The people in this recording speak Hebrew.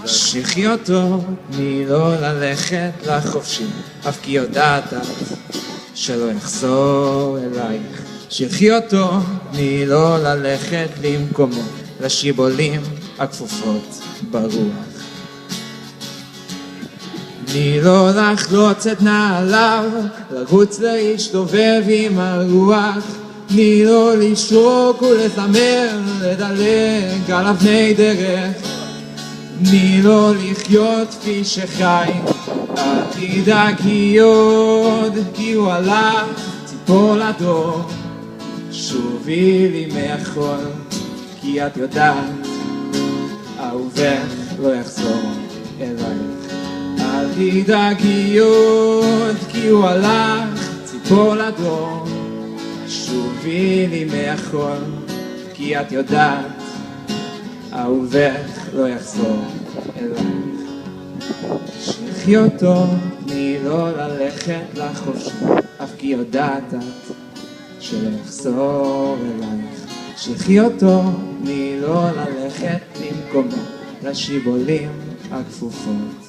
שכחי אותו, תני לו ללכת לחופשי, אף כי יודעת שלא יחזור אלייך. שכחי אותו, תני לו ללכת למקומו, לשיבולים הכפופות ברוח. תני לו לחלוץ את נעליו, לרוץ להשתובב עם הרוח. תני לו לשרוק ולזמר, לדלג על אבני דרך. תני לו לחיות כפי שחי, אל תדאגי עוד, כי הוא הלך, ציפור לדור. שובי לי מאחור, כי את יודעת, אהובך לא יחזור אלייך. אל תדאגי עוד, כי הוא הלך, ציפור לדור. שובי לי מאחור, כי את יודעת, אהובך לא יחזור אלייך. שכחי אותו, תני לו ללכת לחופשי, אף כי יודעת את שלא יחזור אלייך. שכחי אותו, תני לו ללכת למקומו, לשיבולים הכפופות